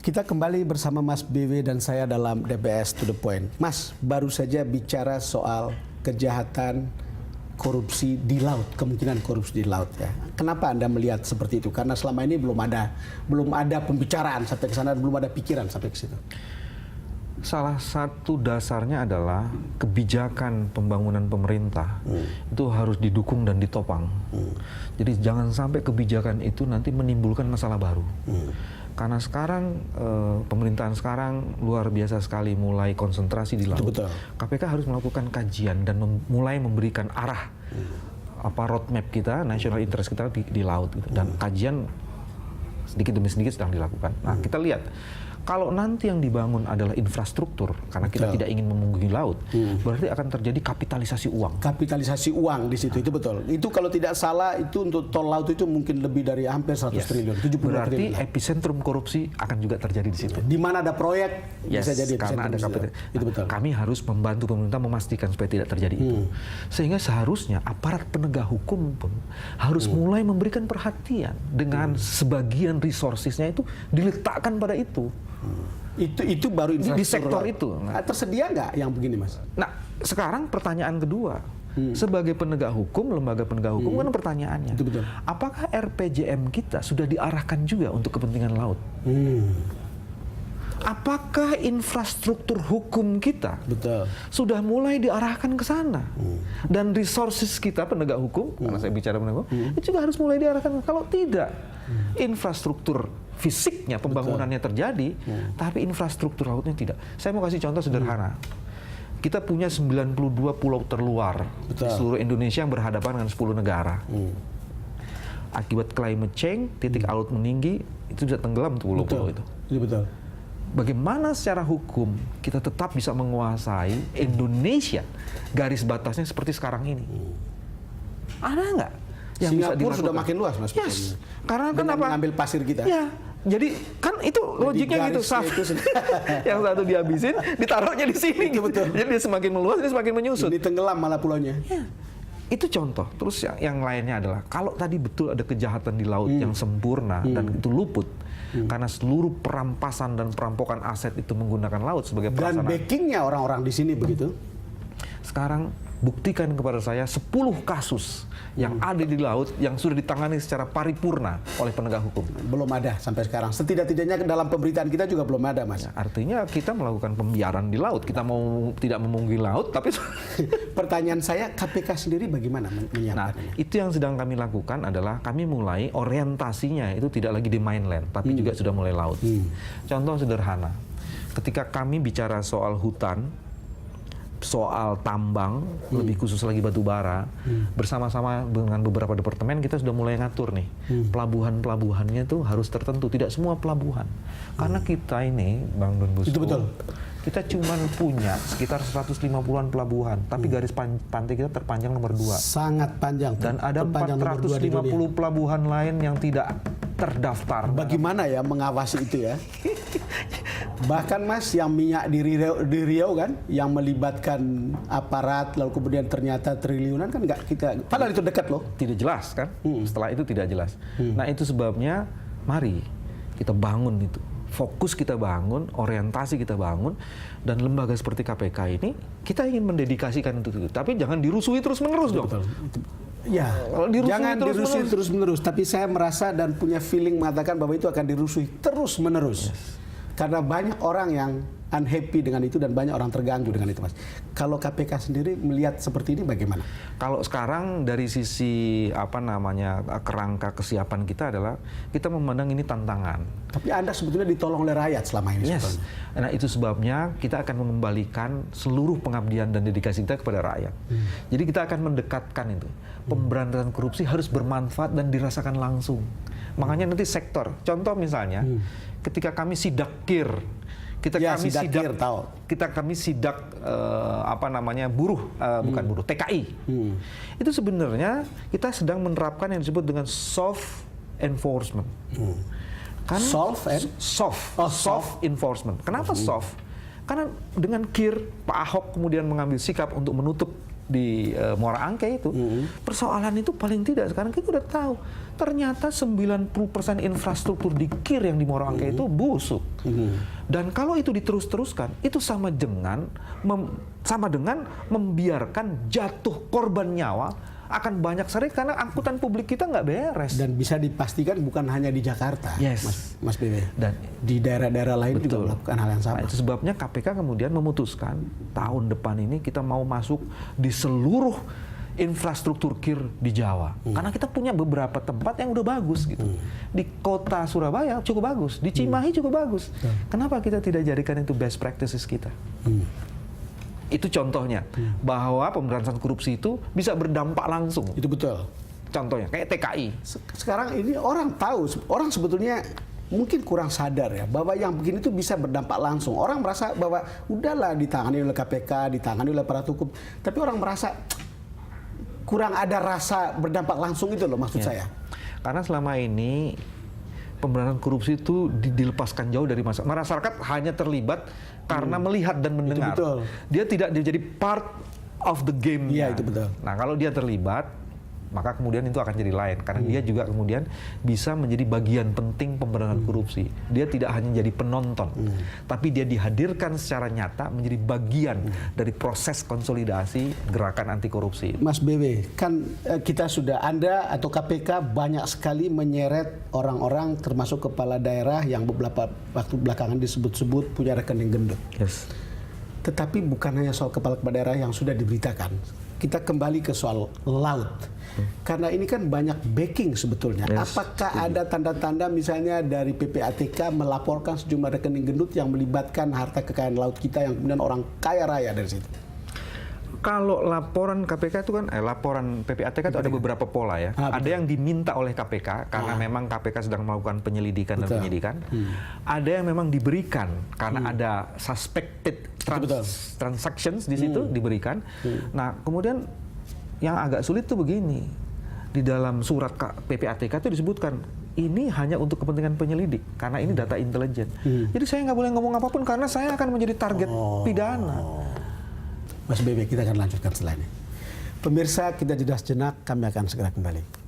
Kita kembali bersama Mas BW dan saya dalam DBS To The Point. Mas, baru saja bicara soal kejahatan korupsi di laut, kemungkinan korupsi di laut ya. Kenapa Anda melihat seperti itu? Karena selama ini belum ada pembicaraan sampai ke sana, belum ada pikiran sampai ke situ. Salah satu dasarnya adalah kebijakan pembangunan pemerintah itu harus didukung dan ditopang. Jadi jangan sampai kebijakan itu nanti menimbulkan masalah baru. Karena sekarang pemerintahan sekarang luar biasa sekali mulai konsentrasi di laut. Betul. KPK harus melakukan kajian dan mulai memberikan arah apa roadmap kita, national interest kita di laut gitu. Dan kajian sedikit demi sedikit sedang dilakukan. Nah, kita lihat kalau nanti yang dibangun adalah infrastruktur, karena kita tidak ingin memunggungi laut, berarti akan terjadi kapitalisasi uang. Kapitalisasi uang di situ, itu betul. Itu kalau tidak salah, itu untuk tol laut itu mungkin lebih dari hampir 100 triliun, 70 berarti triliun. Berarti epicentrum korupsi akan juga terjadi di situ. Di mana ada proyek, bisa jadi karena ada itu betul. Kami harus membantu pemerintah memastikan supaya tidak terjadi itu. Sehingga seharusnya aparat penegak hukum pun harus mulai memberikan perhatian dengan sebagian resourcesnya itu diletakkan pada itu. Itu baru infrastruktur di sektor itu. Tersedia nggak yang begini, Mas? Nah, sekarang pertanyaan kedua. Sebagai penegak hukum, lembaga penegak hukum kan pertanyaannya. Itu betul. Apakah RPJM kita sudah diarahkan juga untuk kepentingan laut? Apakah infrastruktur hukum kita sudah mulai diarahkan ke sana? Dan resources kita penegak hukum, karena saya bicara penegak hukum, itu juga harus mulai diarahkan. Kalau tidak, infrastruktur fisiknya pembangunannya terjadi, tapi infrastruktur lautnya tidak. Saya mau kasih contoh sederhana. Kita punya 92 pulau terluar di seluruh Indonesia yang berhadapan dengan 10 negara. Akibat climate change, titik laut meninggi, itu sudah tenggelam tuh pulau-pulau itu. Betul. Bagaimana secara hukum kita tetap bisa menguasai Indonesia garis batasnya seperti sekarang ini? Ada nggak? Yang Singapura sudah makin luas, Mas. Yes. Karena dengan kenapa? mengambil pasir kita. Ya. Jadi kan itu logiknya gitu, yang satu dihabisin, ditaruhnya di sini. Itu betul. Jadi dia semakin meluas, dia semakin menyusut. Ini tenggelam malah pulaunya. Ya. Itu contoh. Terus yang lainnya adalah kalau tadi betul ada kejahatan di laut yang sempurna dan itu luput karena seluruh perampasan dan perampokan aset itu menggunakan laut sebagai prasarana. Dan backingnya orang-orang di sini begitu. Sekarang buktikan kepada saya 10 kasus yang ada di laut yang sudah ditangani secara paripurna oleh penegak hukum. Belum ada sampai sekarang. Setidak-tidaknya dalam pemberitaan kita juga belum ada, Mas. Ya, artinya kita melakukan pembiaran di laut. Kita mau tidak memungkingi laut, tapi pertanyaan saya, KPK sendiri bagaimana menyiapkannya? Nah, itu yang sedang kami lakukan adalah kami mulai orientasinya itu tidak lagi di mainland, tapi juga sudah mulai laut. Contoh sederhana, ketika kami bicara soal hutan, soal tambang, lebih khusus lagi batu bara, bersama-sama dengan beberapa departemen kita sudah mulai ngatur nih. Pelabuhan-pelabuhannya tuh harus tertentu, tidak semua pelabuhan. Karena kita ini, Bang Don Bosco, itu betul. Kita cuma punya sekitar 150-an pelabuhan, tapi garis pantai kita terpanjang nomor 2. Sangat panjang. Dan ada 450 pelabuhan lain yang tidak terdaftar. Bagaimana ya mengawasi itu ya? Bahkan, Mas, yang minyak di Riau kan, yang melibatkan aparat, lalu kemudian ternyata triliunan kan nggak kita, padahal itu dekat loh. Tidak jelas kan, setelah itu tidak jelas. Nah itu sebabnya, mari kita bangun itu. Fokus kita bangun, orientasi kita bangun, dan lembaga seperti KPK ini, kita ingin mendedikasikan itu. Tapi jangan dirusui terus-menerus dong. Betul. Ya, jangan dirusui terus-menerus. Tapi saya merasa dan punya feeling mengatakan bahwa itu akan dirusui terus-menerus. Karena banyak orang yang unhappy dengan itu dan banyak orang terganggu dengan itu, Mas. Kalau KPK sendiri melihat seperti ini bagaimana? Kalau sekarang dari sisi kerangka kesiapan kita adalah kita memandang ini tantangan. Tapi Anda sebetulnya ditolong oleh rakyat selama ini. Yes. Nah itu sebabnya kita akan mengembalikan seluruh pengabdian dan dedikasi kita kepada rakyat. Jadi kita akan mendekatkan itu. Pemberantasan korupsi harus bermanfaat dan dirasakan langsung. Makanya nanti sektor. Contoh misalnya, ketika kami sidak KIR, kami sidak buruh, bukan buruh, TKI. Itu sebenarnya kita sedang menerapkan yang disebut dengan soft enforcement. Kan soft enforcement. Kenapa soft? Karena dengan KIR, Pak Ahok kemudian mengambil sikap untuk menutup di Muara Angke itu, persoalan itu paling tidak sekarang kita udah tahu ternyata 90% infrastruktur di KIR yang di Muara Angke itu busuk. Dan kalau itu diterus-teruskan, itu sama dengan membiarkan jatuh korban nyawa akan banyak sekali karena angkutan publik kita nggak beres. Dan bisa dipastikan bukan hanya di Jakarta, Mas BW. Dan di daerah-daerah lain betul, juga melakukan hal yang sama. Nah, itu sebabnya KPK kemudian memutuskan tahun depan ini kita mau masuk di seluruh infrastruktur KIR di Jawa. Karena kita punya beberapa tempat yang udah bagus gitu. Di kota Surabaya cukup bagus, di Cimahi cukup bagus. Kenapa kita tidak jadikan itu best practices kita? Itu contohnya, bahwa pemberantasan korupsi itu bisa berdampak langsung. Itu betul. Contohnya, kayak TKI. Sekarang ini orang tahu, orang sebetulnya mungkin kurang sadar ya, bahwa yang begini itu bisa berdampak langsung. Orang merasa bahwa udahlah ditangani oleh KPK, ditangani oleh aparat hukum. Tapi orang merasa kurang ada rasa berdampak langsung itu loh maksud saya. Karena selama ini pemberantasan korupsi itu dilepaskan jauh dari masyarakat. Masyarakat hanya terlibat karena melihat dan mendengar. Itu betul. Dia tidak jadi part of the game. Iya, itu betul. Nah, kalau dia terlibat, maka kemudian itu akan jadi lain. Karena dia juga kemudian bisa menjadi bagian penting pemberantasan korupsi. Dia tidak hanya jadi penonton, tapi dia dihadirkan secara nyata menjadi bagian dari proses konsolidasi gerakan anti korupsi. Mas BW, kan kita sudah, Anda atau KPK banyak sekali menyeret orang-orang termasuk kepala daerah yang beberapa waktu belakangan disebut-sebut punya rekening gendut. Yes. Tetapi bukan hanya soal kepala daerah yang sudah diberitakan. Kita kembali ke soal laut. Karena ini kan banyak backing sebetulnya. Yes. Apakah ada tanda-tanda misalnya dari PPATK melaporkan sejumlah rekening gendut yang melibatkan harta kekayaan laut kita yang kemudian orang kaya raya dari situ? Kalau laporan KPK itu kan, laporan PPATK itu ada beberapa pola ya. Ada yang diminta oleh KPK karena memang KPK sedang melakukan penyelidikan dan penyidikan. Ada yang memang diberikan karena ada suspected transactions di situ diberikan. Nah, kemudian yang agak sulit tuh begini. Di dalam surat PPATK itu disebutkan ini hanya untuk kepentingan penyelidik karena ini data intelijen. Jadi saya nggak boleh ngomong apapun karena saya akan menjadi target pidana. Mas BW, kita akan lanjutkan setelah ini. Pemirsa, kita jeda sejenak, kami akan segera kembali.